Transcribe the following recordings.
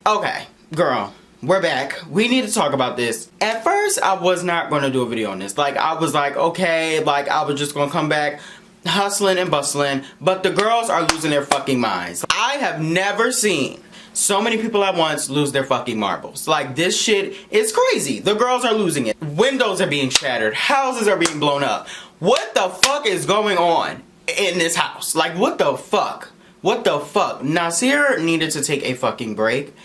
Okay, girl, we're back. We need to talk about this. At first, I was not going to do a video on this. Like, I was like, okay, like, I was just going to come back hustling and bustling. But the girls are losing their fucking minds. I have never seen so many people at once lose their fucking marbles. Like, this shit is crazy. The girls are losing it. Windows are being shattered. Houses are being blown up. What the fuck is going on in this house? Like, what the fuck? What the fuck? Naasir needed to take a fucking break.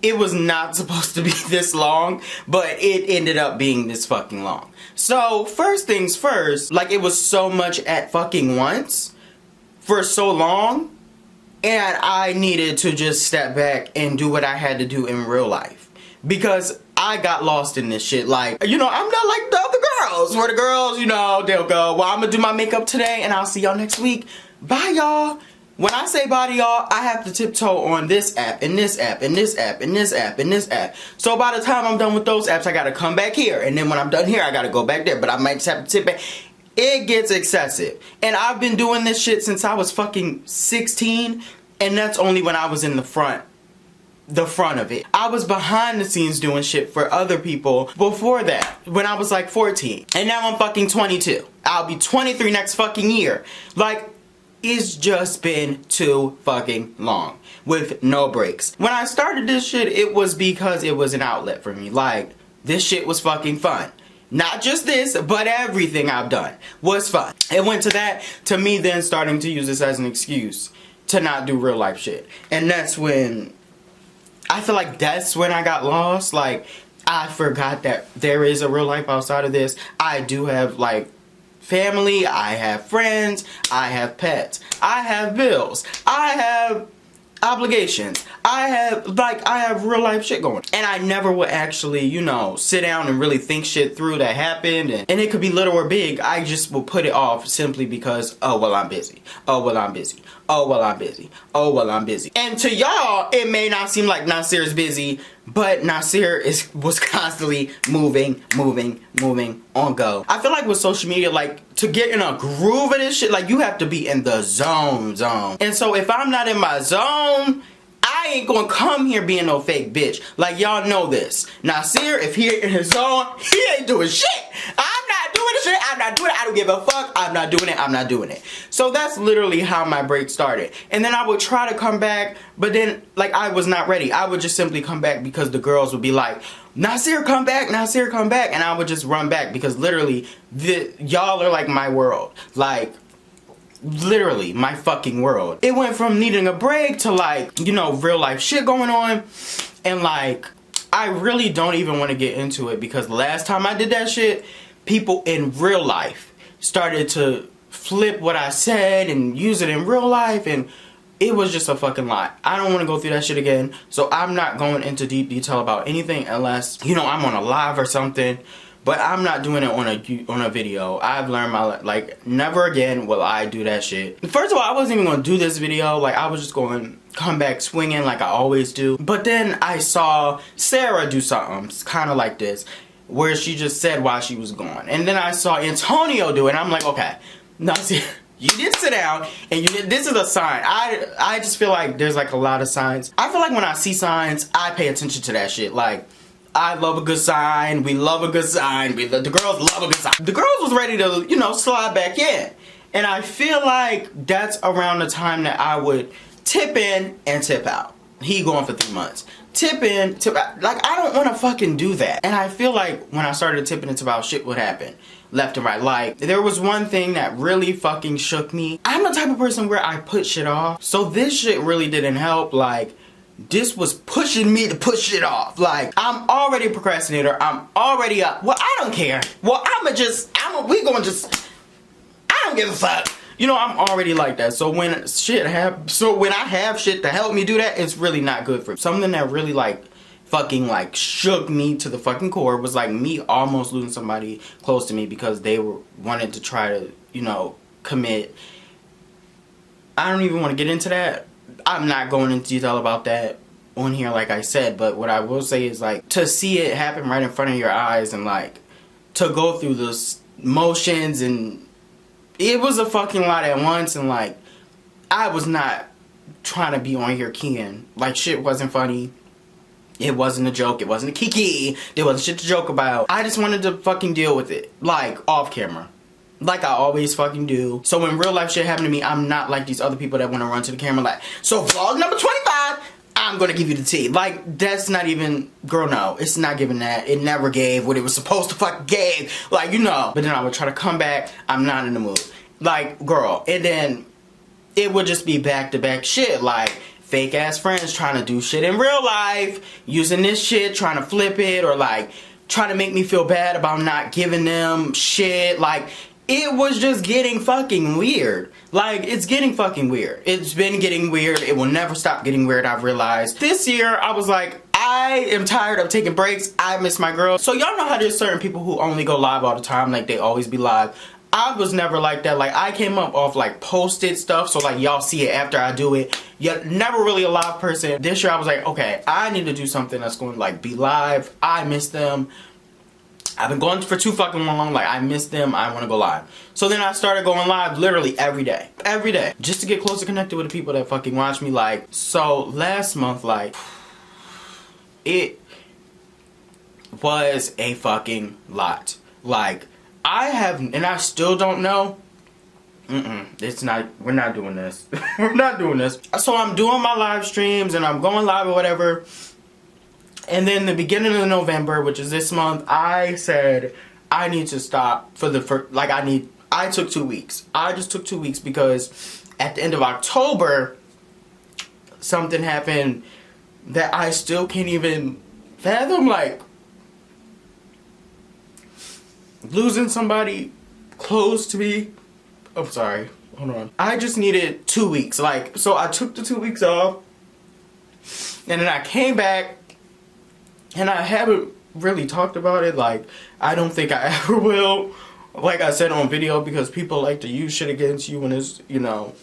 It was not supposed to be this long, but it ended up being this fucking long. So, first things first, like, it was so much at fucking once for so long, and I needed to just step back and do what I had to do in real life. Because I got lost in this shit. Like, you know, I'm not like the other girls, where the girls, you know, they'll go, well, I'm gonna do my makeup today, and I'll see y'all next week. Bye, y'all. When I say bye to y'all, I have to tiptoe on this app, and this app, and this app, and this app, and this app. So by the time I'm done with those apps, I gotta come back here. And then when I'm done here, I gotta go back there. But I might just have to tip back. It gets excessive. And I've been doing this shit since I was fucking 16. And that's only when I was in the front of it. I was behind the scenes doing shit for other people before that, when I was like 14. And now I'm fucking 22. I'll be 23 next fucking year. Like, it's just been too fucking long with no breaks. When I started this shit, it was because it was an outlet for me. Like, this shit was fucking fun. Not just this, but everything I've done was fun. It went to that, to me then starting to use this as an excuse to not do real life shit. And that's when, I feel like that's when I got lost. Like, I forgot that there is a real life outside of this. I do have, like, family, I have friends, I have pets, I have bills, I have obligations, I have real life shit going. And I never would actually, you know, sit down and really think shit through that happened. And it could be little or big. I just will put it off simply because, oh, well, I'm busy. Oh, well, I'm busy. Oh, well, I'm busy. Oh, well, I'm busy. And to y'all, it may not seem like Naasir is busy, but Naasir was constantly moving on go. I feel like with social media, like, to get in a groove of this shit, like, you have to be in the zone. And so if I'm not in my zone, I ain't gonna come here being no fake bitch. Like, y'all know this. Naasir, if he in his zone, he ain't doing shit. I'm not doing the shit. I'm not doing it. I don't give a fuck. I'm not doing it. I'm not doing it. So that's literally how my break started. And then I would try to come back, but then, like, I was not ready. I would just simply come back because the girls would be like, Naasir, come back. Naasir, come back. And I would just run back because literally, y'all are like my world. Like, literally my fucking world. It went from needing a break to, like, you know, real life shit going on. And, like, I really don't even want to get into it because last time I did that shit, people in real life started to flip what I said and use it in real life, and it was just a fucking lot. I don't want to go through that shit again, so I'm not going into deep detail about anything unless, you know, I'm on a live or something. But I'm not doing it on a video. I've learned like, never again will I do that shit. First of all, I wasn't even going to do this video. Like, I was just going to come back swinging like I always do. But then I saw Sarah do something kind of like this, where she just said why she was gone. And then I saw Antonio do it, and I'm like, okay, Naasir, you did sit down, and this is a sign. I just feel like there's, like, a lot of signs. I feel like when I see signs, I pay attention to that shit. Like, I love a good sign. We love a good sign. The girls love a good sign. The girls was ready to, you know, slide back in. And I feel like that's around the time that I would tip in and tip out. He going for 3 months. Tip in, tip out. Like, I don't want to fucking do that. And I feel like when I started tipping and tip out, shit would happen. Left and right. Like, there was one thing that really fucking shook me. I'm the type of person where I put shit off. So this shit really didn't help. Like, this was pushing me to push shit off. Like, I'm already a procrastinator. I'm already up. Well, I don't care. Well, I don't give a fuck. You know, I'm already like that. So when I have shit to help me do that, it's really not good for me. Something that really, like, fucking, like, shook me to the fucking core was, like, me almost losing somebody close to me because they wanted to try to, you know, commit. I don't even want to get into that. I'm not going into detail about that on here, like I said, but what I will say is, like, to see it happen right in front of your eyes and, like, to go through those motions, and it was a fucking lot at once, and, like, I was not trying to be on here keying. Like, shit wasn't funny. It wasn't a joke. It wasn't a kiki. There wasn't shit to joke about. I just wanted to fucking deal with it. Like, off camera. Like I always fucking do. So when real life shit happened to me, I'm not like these other people that want to run to the camera like, so vlog number 25, I'm gonna give you the tea. Like, that's not even, girl, no. It's not giving that. It never gave what it was supposed to fucking give. Like, you know. But then I would try to come back. I'm not in the mood. Like, girl. And then it would just be back-to-back shit. Like, fake ass friends trying to do shit in real life, using this shit, trying to flip it, or like trying to make me feel bad about not giving them shit. Like, it was just getting fucking weird. Like, it's getting fucking weird. It's been getting weird. It will never stop getting weird, I've realized. This year, I was like, I am tired of taking breaks. I miss my girl. So y'all know how there's certain people who only go live all the time, like they always be live. I was never like that. Like, I came up off like posted stuff, so like y'all see it after I do it. Yet never really a live person. This year I was like, okay, I need to do something that's going to like be live. I miss them. I've been going for too fucking long. Like, I miss them. I want to go live. So then I started going live literally every day. Every day. Just to get closer connected with the people that fucking watch me. Like, so last month, like, it was a fucking lot. Like, I have, and I still don't know. It's not, we're not doing this. We're not doing this. So I'm doing my live streams and I'm going live or whatever. And then the beginning of November, which is this month, I said I need to stop for the first, like I took 2 weeks. I just took 2 weeks because at the end of October, something happened that I still can't even fathom. Like, losing somebody close to me. I'm sorry. Hold on. I just needed 2 weeks. Like, so I took the 2 weeks off. And then I came back. And I haven't really talked about it. Like, I don't think I ever will. Like I said on video, because people like to use shit against you when it's, you know,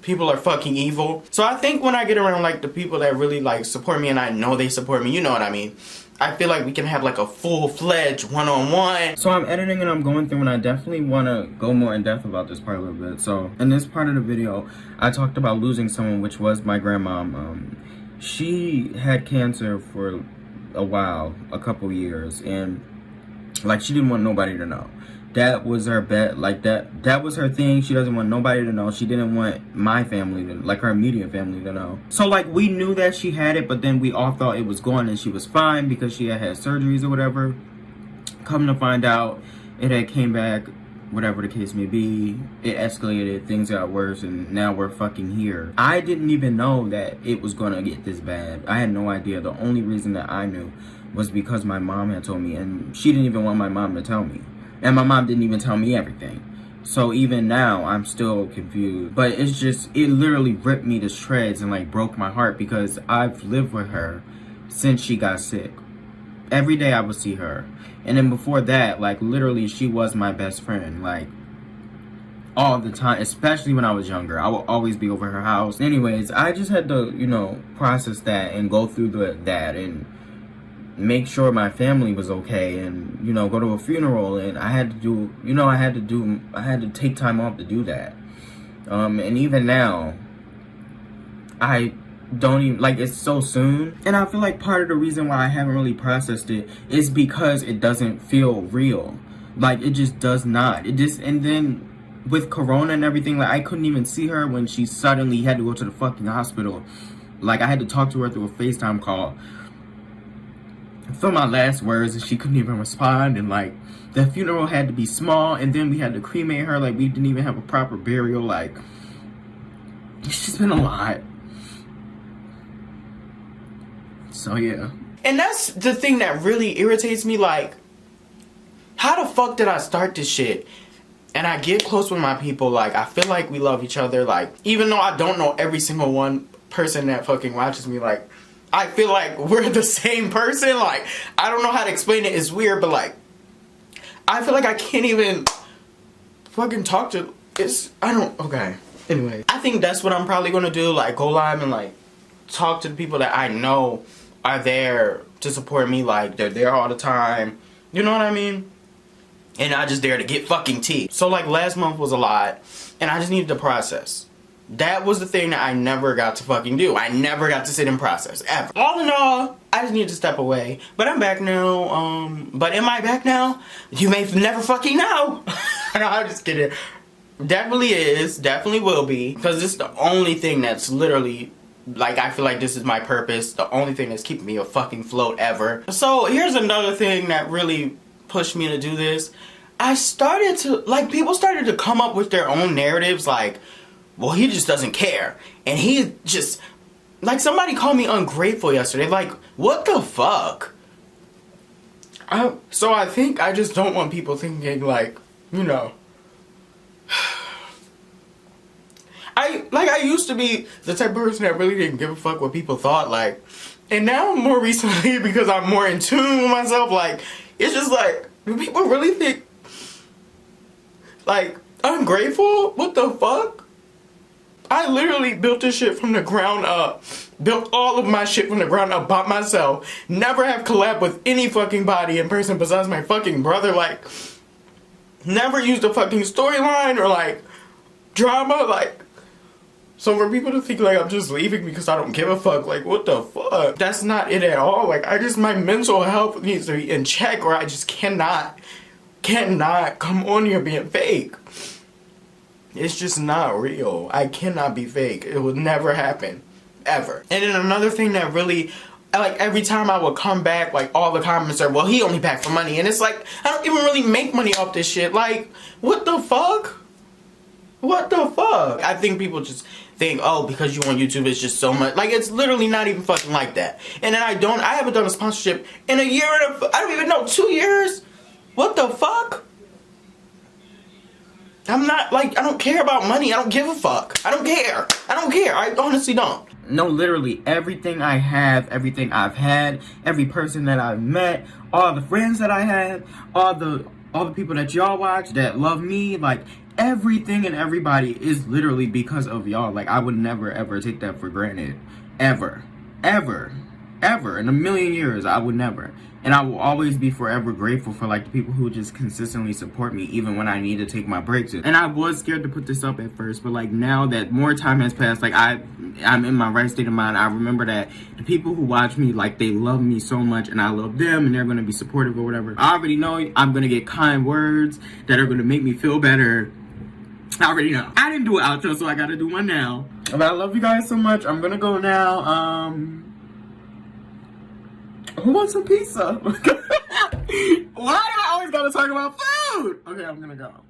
people are fucking evil. So I think when I get around like the people that really like support me and I know they support me, you know what I mean, I feel like we can have like a full-fledged one-on-one. So I'm editing and I'm going through and I definitely want to go more in depth about this part a little bit. So in this part of the video, I talked about losing someone, which was my grandmom. She had cancer for a while, a couple years, and like she didn't want nobody to know. That was her bet. Like that was her thing. She doesn't want nobody to know. She didn't want my family to, like her immediate family, to know. So like we knew that she had it, but then we all thought it was gone and she was fine because she had surgeries or whatever. Come to find out, it had came back, whatever the case may be. It escalated, things got worse, and now we're fucking here. I didn't even know that it was gonna get this bad. I had no idea. The only reason that I knew was because my mom had told me, and she didn't even want my mom to tell me. And my mom didn't even tell me everything. So even now, I'm still confused. But it's just, it literally ripped me to shreds and like broke my heart because I've lived with her since she got sick. Every day I would see her. And then before that, like literally she was my best friend. Like all the time, especially when I was younger. I would always be over her house. Anyways, I just had to, you know, process that and go through that and make sure my family was okay and, you know, go to a funeral. And I had to do, you know, I had to take time off to do that. And even now, I don't even, like, it's so soon. And I feel like part of the reason why I haven't really processed it is because it doesn't feel real. Like, it just does not. It just, and then with Corona and everything, like, I couldn't even see her when she suddenly had to go to the fucking hospital. Like, I had to talk to her through a FaceTime call for my last words, and she couldn't even respond. And like the funeral had to be small, and then we had to cremate her. Like, we didn't even have a proper burial. Like, it's just been a lot. So yeah. And that's the thing that really irritates me. Like, how the fuck did I start this shit? And I get close with my people. Like, I feel like we love each other. Like, even though I don't know every single one person that fucking watches me, like, I feel like we're the same person. Like, I don't know how to explain it. It's weird, but like, I feel like I can't even fucking talk to, okay. Anyway, I think that's what I'm probably gonna do. Like, go live and like talk to the people that I know are there to support me. Like, they're there all the time. You know what I mean? And I just there to get fucking tea. So like last month was a lot and I just needed to process. That was the thing that I never got to fucking do. I never got to sit and process, ever. All in all, I just need to step away. But I'm back now. But am I back now? You may never fucking know. No, I'm just kidding. Definitely is. Definitely will be. Because this is the only thing that's literally, like, I feel like this is my purpose. The only thing that's keeping me afloat float ever. So here's another thing that really pushed me to do this. I started to, like, people started to come up with their own narratives, like, well, he just doesn't care. And he just, like, somebody called me ungrateful yesterday. Like, what the fuck? So I think I just don't want people thinking, like, you know. I used to be the type of person that really didn't give a fuck what people thought, like. And now, more recently, because I'm more in tune with myself, like, it's just like, do people really think, like, ungrateful? What the fuck? I literally built this shit from the ground up. Built all of my shit from the ground up by myself. Never have collabed with any fucking body in person besides my fucking brother. Like, never used a fucking storyline or, like, drama. Like, so for people to think, like, I'm just leaving because I don't give a fuck, like, what the fuck? That's not it at all. Like, my mental health needs to be in check, or I just cannot come on here being fake. It's just not real. I cannot be fake. It would never happen. Ever. And then another thing that really, like, every time I would come back, like, all the comments are, well, he only back for money. And it's like, I don't even really make money off this shit. Like, what the fuck? What the fuck? I think people just think, oh, because you on YouTube, it's just so much. Like, it's literally not even fucking like that. And then I haven't done a sponsorship in a year and I don't even know, 2 years? What the fuck? I'm not, like, I don't care about money. I don't give a fuck. I don't care. I don't care. I honestly don't. No, literally everything I have, everything I've had, every person that I've met, all the friends that I have, all the people that y'all watch that love me, like, everything and everybody is literally because of y'all. Like, I would never, ever take that for granted. Ever. Ever. Ever. In a million years, I would never. And I will always be forever grateful for, like, the people who just consistently support me even when I need to take my breaks. And I was scared to put this up at first, but, like, now that more time has passed, like, I'm in my right state of mind. I remember that the people who watch me, like, they love me so much and I love them and they're going to be supportive or whatever. I already know I'm going to get kind words that are going to make me feel better. I already know. I didn't do an outro, so I got to do one now. But I love you guys so much. I'm going to go now. Who wants some pizza? Why do I always gotta talk about food? Okay, I'm gonna go.